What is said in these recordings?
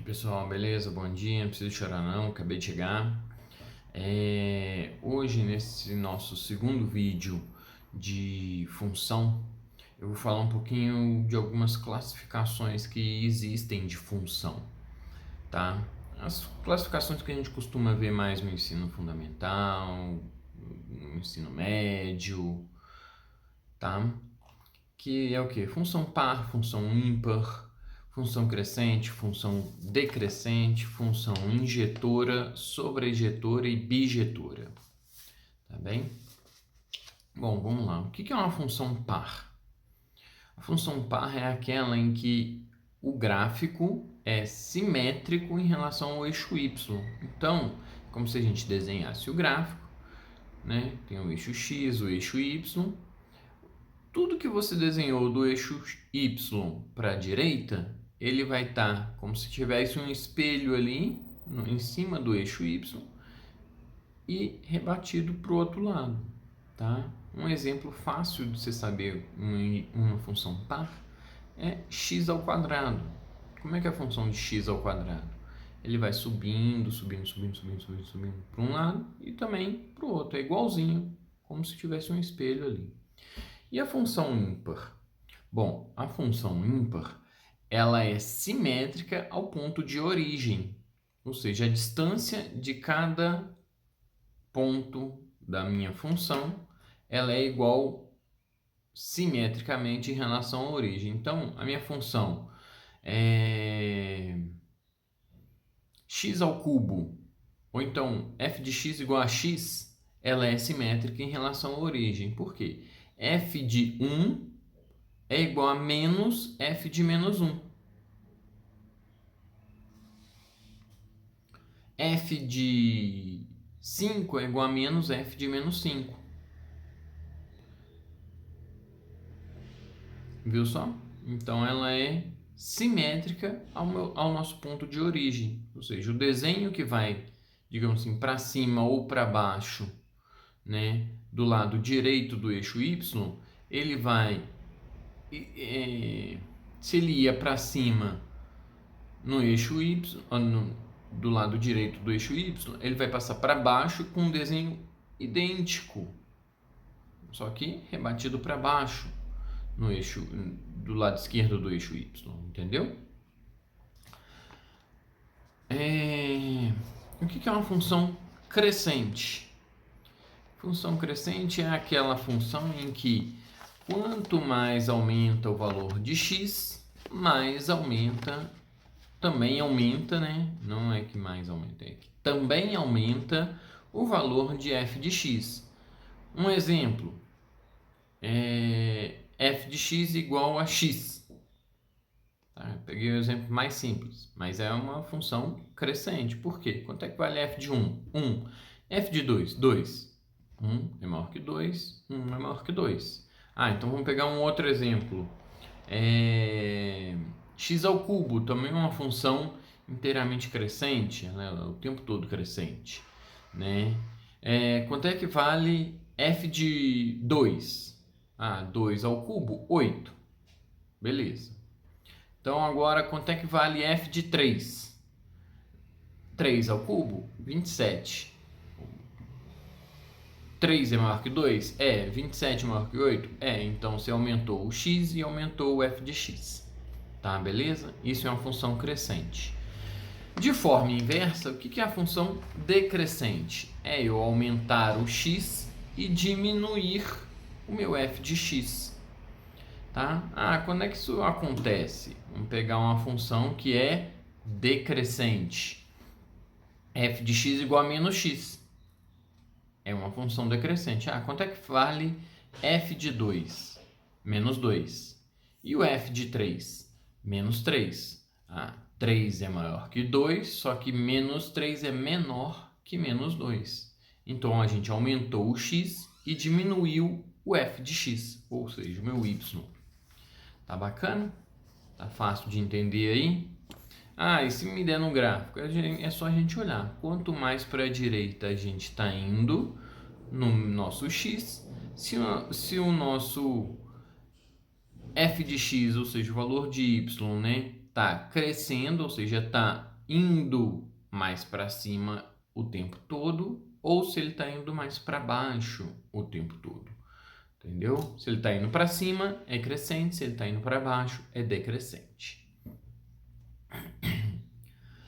Pessoal, beleza? Bom dia, não preciso chorar não, acabei de chegar. Hoje, nesse nosso segundo vídeo de função, eu vou falar um pouquinho de algumas classificações que existem de função, tá? As classificações que a gente costuma ver mais no ensino fundamental, no ensino médio, tá? Que é o que? Função par, função ímpar, função crescente, função decrescente, função injetora, sobrejetora e bijetora. Tá bem? Bom, vamos lá. O que é uma função par? A função par é aquela em que o gráfico é simétrico em relação ao eixo y. Então, como se a gente desenhasse o gráfico, né? Tem o eixo x, o eixo y. Tudo que você desenhou do eixo y para a direita, ele vai estar como se tivesse um espelho ali em cima do eixo y e rebatido para o outro lado, tá? Um exemplo fácil de você saber uma função par é x ao quadrado. Como é que é a função de x ao quadrado? Ele vai subindo para um lado e também para o outro. É igualzinho, como se tivesse um espelho ali. E a função ímpar? Bom, a função ímpar, ela é simétrica ao ponto de origem, ou seja, a distância de cada ponto da minha função, ela é igual simetricamente em relação à origem. Então, a minha função é x ao cubo, ou então f de x igual a x, ela é simétrica em relação à origem. Por quê? F de 1 é igual a menos f de menos 1. F de 5 é igual a menos f de menos 5. Viu só? Então ela é simétrica ao nosso ponto de origem. Ou seja, o desenho que vai, digamos assim, para cima ou para baixo, né, do lado direito do eixo y, ele vai... se ele ia para cima no eixo y, do lado direito do eixo y, ele vai passar para baixo com um desenho idêntico, só que rebatido para baixo no eixo do lado esquerdo do eixo y, entendeu? O que é uma função crescente? Função crescente é aquela função em que quanto mais aumenta o valor de x, mais também aumenta, né? Não é que mais aumenta, é que também aumenta o valor de f de x. Um exemplo é f de x igual a x. Tá? Peguei o exemplo mais simples, mas é uma função crescente. Por quê? Quanto é que vale f de 1? 1. F de 2? 2. 1 é maior que 2, 1 é maior que 2. Então vamos pegar um outro exemplo. X ao cubo também é uma função inteiramente crescente, né? O tempo todo crescente, né? Quanto é que vale f de 2? 2 ao cubo, 8. Beleza. Então agora quanto é que vale f de 3? 3 ao cubo, 27. 3 é maior que 2? 27 é maior que 8? Então você aumentou o x e aumentou o f de x. Tá, beleza? Isso é uma função crescente. De forma inversa, o que é a função decrescente? É eu aumentar o x e diminuir o meu f de x. Tá? Quando é que isso acontece? Vamos pegar uma função que é decrescente. F de x igual a menos x. É uma função decrescente. Quanto é que vale f de 2? Menos 2. E o f de 3? Menos 3. 3 é maior que 2, só que menos 3 é menor que menos 2. Então, a gente aumentou o x e diminuiu o f de x, ou seja, o meu y. Tá bacana? Tá fácil de entender aí? E se me der no gráfico? É só a gente olhar. Quanto mais para a direita a gente está indo no nosso x, se o nosso f de x, ou seja, o valor de y, né, está crescendo, ou seja, está indo mais para cima o tempo todo ou se ele está indo mais para baixo o tempo todo. Entendeu? Se ele está indo para cima, é crescente. Se ele está indo para baixo, é decrescente.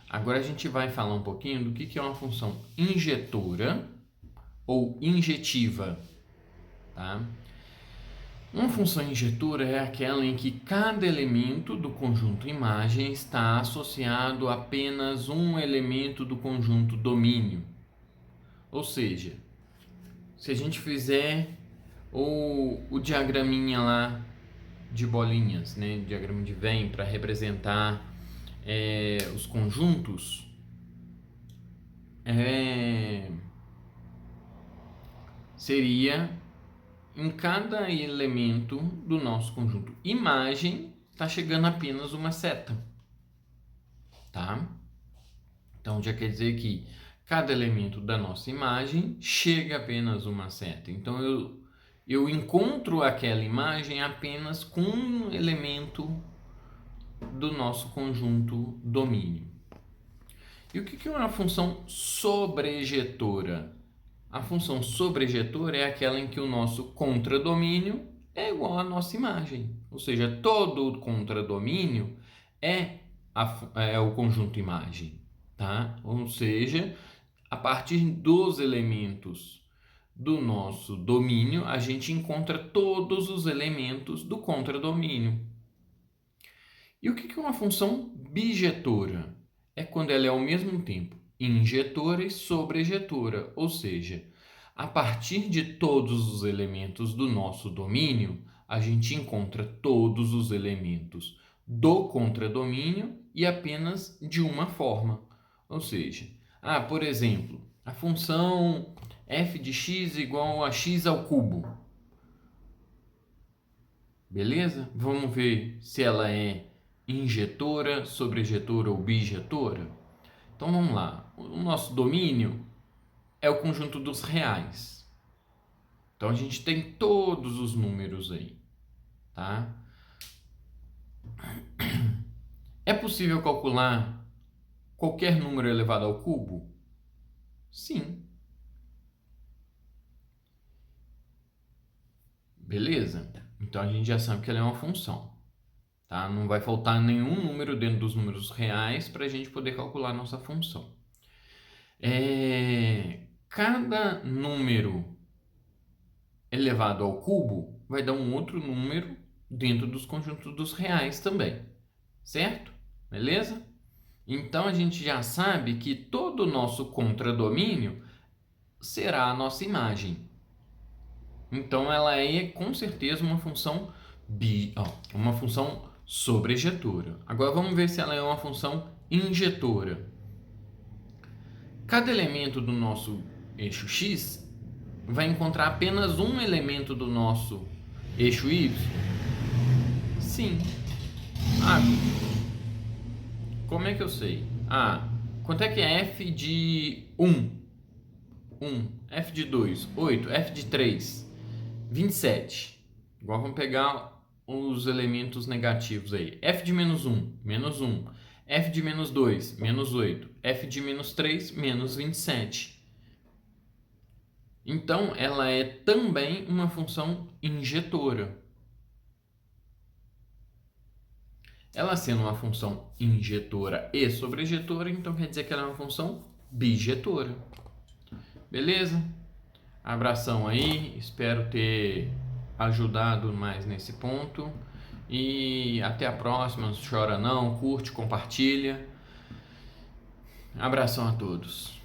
Agora a gente vai falar um pouquinho do que é uma função injetora ou injetiva. Tá? Uma função injetora é aquela em que cada elemento do conjunto imagem está associado a apenas um elemento do conjunto domínio. Ou seja, se a gente fizer o diagraminha lá de bolinhas, né? Diagrama de Venn para representar os conjuntos, seria em cada elemento do nosso conjunto imagem está chegando apenas uma seta, tá? Então já quer dizer que cada elemento da nossa imagem chega apenas uma seta. Então eu encontro aquela imagem apenas com um elemento do nosso conjunto domínio. E o que é uma função sobrejetora? A função sobrejetora é aquela em que o nosso contradomínio é igual à nossa imagem. Ou seja, todo o contradomínio é o conjunto imagem. Tá? Ou seja, a partir dos elementos do nosso domínio, a gente encontra todos os elementos do contradomínio. E o que é uma função bijetora? É quando ela é ao mesmo tempo injetora e sobrejetora, ou seja, a partir de todos os elementos do nosso domínio, a gente encontra todos os elementos do contradomínio e apenas de uma forma. Ou seja, por exemplo, a função f de x igual a x ao cubo. Beleza? Vamos ver se ela é injetora, sobrejetora ou bijetora? Então vamos lá. O nosso domínio é o conjunto dos reais. Então a gente tem todos os números aí, tá? É possível calcular qualquer número elevado ao cubo? Sim. Beleza? Então a gente já sabe que ela é uma função. Tá? Não vai faltar nenhum número dentro dos números reais para a gente poder calcular a nossa função. Cada número elevado ao cubo vai dar um outro número dentro dos conjuntos dos reais também. Certo? Beleza? Então a gente já sabe que todo o nosso contradomínio será a nossa imagem. Então ela é com certeza uma função sobrejetora. Agora vamos ver se ela é uma função injetora. Cada elemento do nosso eixo x vai encontrar apenas um elemento do nosso eixo y? Sim. Como é que eu sei? Quanto é que é f de 1? 1. F de 2, 8. F de 3, 27. Agora vamos pegar os elementos negativos aí. F de menos 1, menos 1. F de menos 2, menos 8. F de menos 3, menos 27. Então, ela é também uma função injetora. Ela sendo uma função injetora e sobrejetora, então quer dizer que ela é uma função bijetora. Beleza? Abração aí, espero ter ajudado mais nesse ponto. E até a próxima, não chora não, curte, compartilha. Abração a todos.